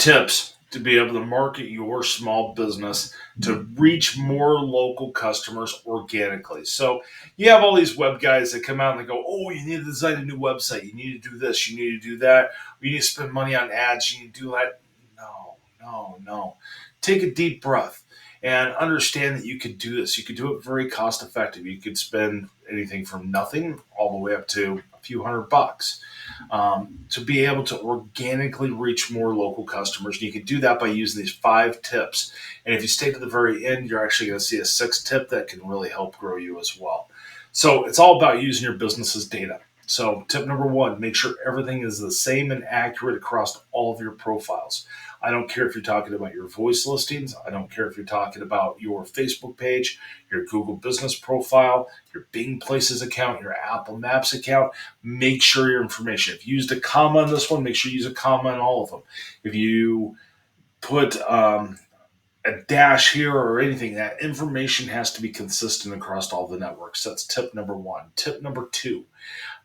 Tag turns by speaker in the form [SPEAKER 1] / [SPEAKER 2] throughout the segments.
[SPEAKER 1] tips to be able to market your small business to reach more local customers organically. So you have all these web guys that come out and they go, oh, you need to design a new website. You need to do this. You need to do that. You need to spend money on ads. You need to do that. No, no, no. Take a deep breath and understand that you could do this. You could do it very cost effective. You could spend anything from nothing all the way up to a few $100 to be able to organically reach more local customers. And you can do that by using these 5 tips. And if you stay to the very end, you're actually going to see a 6th tip that can really help grow you as well. So it's all about using your business's data. So tip number 1, make sure everything is the same and accurate across all of your profiles. I don't care if you're talking about your voice listings. I don't care if you're talking about your Facebook page, your Google business profile, your Bing Places account, your Apple Maps account. Make sure your information. If you used a comma on this one, make sure you use a comma on all of them. If you put a dash here or anything, that information has to be consistent across all the networks. That's tip number 1. Tip number 2,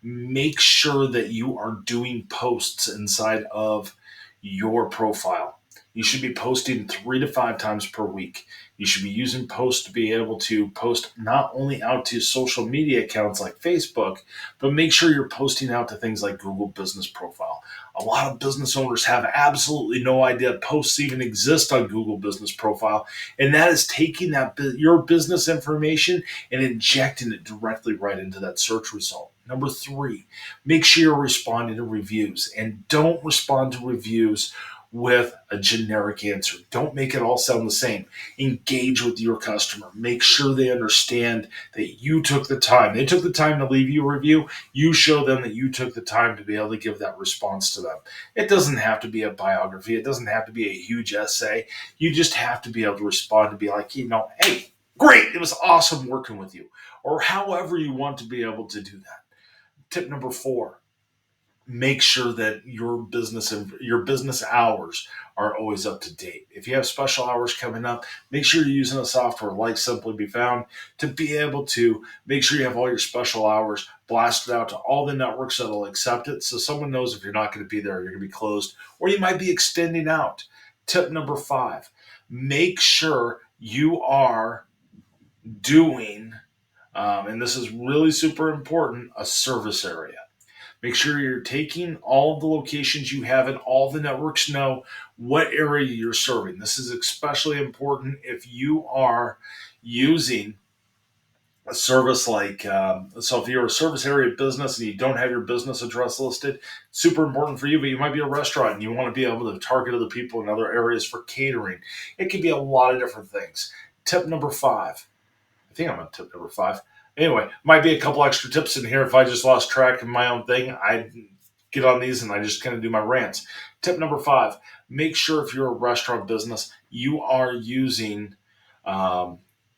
[SPEAKER 1] make sure that you are doing posts inside of your profile. You should be posting 3 to 5 times per week. You should be using posts to be able to post not only out to social media accounts like Facebook, but make sure you're posting out to things like Google Business Profile. A lot of business owners have absolutely no idea posts even exist on Google Business Profile, and that is taking your business information and injecting it directly right into that search result. Number 3, make sure you're responding to reviews, and don't respond to reviews with a generic answer. Don't make it all sound the same. Engage with your customer. Make sure they understand that you took the time. They took the time to leave you a review. You show them that you took the time to be able to give that response to them. It doesn't have to be a biography. It doesn't have to be a huge essay. You just have to be able to respond and be like, hey, great. It was awesome working with you. Or however you want to be able to do that. Tip number 4, make sure that your business hours are always up to date. If you have special hours coming up, make sure you're using a software like Simply Be Found to be able to make sure you have all your special hours blasted out to all the networks that'll accept it, so someone knows if you're not going to be there, you're going to be closed, or you might be extending out. Tip number 5, make sure you are doing, and this is really super important, a service area. Make sure you're taking all of the locations you have and all the networks know what area you're serving. This is especially important if you are using a service like, so if you're a service area business and you don't have your business address listed, super important for you, but you might be a restaurant and you want to be able to target other people in other areas for catering. It could be a lot of different things. Tip number 5. I think I'm on tip number 5. Anyway, might be a couple extra tips in here. If I just lost track of my own thing, I get on these and I just kind of do my rants. Tip number 5, make sure if you're a restaurant business, you are using,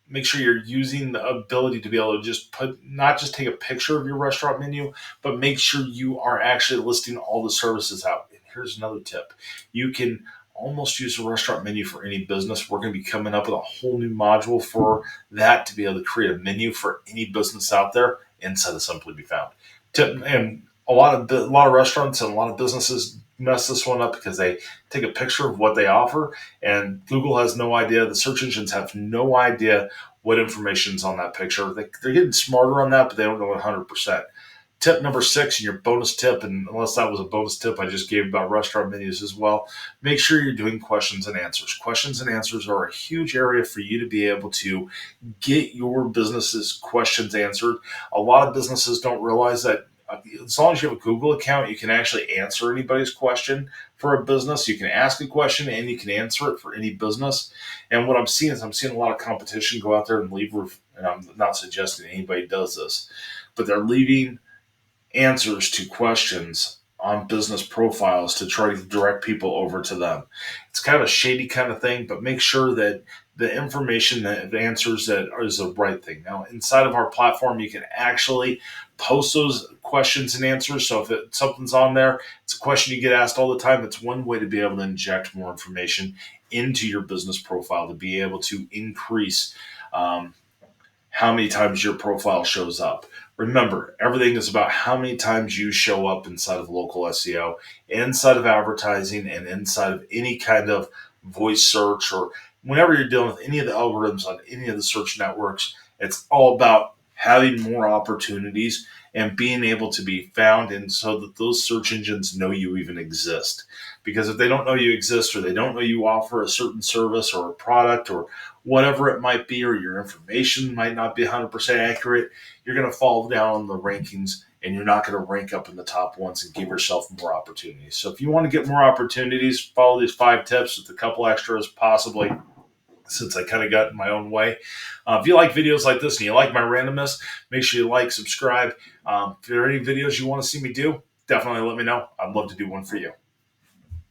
[SPEAKER 1] make sure you're using the ability to be able to just not just take a picture of your restaurant menu, but make sure you are actually listing all the services out. And here's another tip. You can almost use a restaurant menu for any business. We're going to be coming up with a whole new module for that to be able to create a menu for any business out there inside of Simply Be Found. And a lot of restaurants and a lot of businesses mess this one up because they take a picture of what they offer, and Google has no idea. The search engines have no idea what information is on that picture. They're getting smarter on that, but they don't know 100%. Tip number 6, and your bonus tip, and unless that was a bonus tip I just gave about restaurant menus as well, make sure you're doing questions and answers. Questions and answers are a huge area for you to be able to get your business's questions answered. A lot of businesses don't realize that as long as you have a Google account, you can actually answer anybody's question for a business. You can ask a question and you can answer it for any business. And what I'm seeing a lot of competition go out there and leave, and I'm not suggesting anybody does this, but they're leaving answers to questions on business profiles to try to direct people over to them. It's kind of a shady kind of thing, but make sure that the information that answers that is the right thing. Now, inside of our platform, you can actually post those questions and answers. So if something's on there, it's a question you get asked all the time. It's one way to be able to inject more information into your business profile to be able to increase how many times your profile shows up. Remember, everything is about how many times you show up inside of local SEO, inside of advertising, and inside of any kind of voice search, or whenever you're dealing with any of the algorithms on any of the search networks. It's all about having more opportunities and being able to be found, and so that those search engines know you even exist. Because if they don't know you exist, or they don't know you offer a certain service or a product or whatever it might be, or your information might not be 100% accurate, you're going to fall down the rankings, and you're not going to rank up in the top ones and give yourself more opportunities. So if you want to get more opportunities, follow these 5 tips with a couple extras possibly, since I kind of got in my own way. If you like videos like this and you like my randomness, make sure you like, subscribe. If there are any videos you want to see me do, definitely let me know. I'd love to do one for you.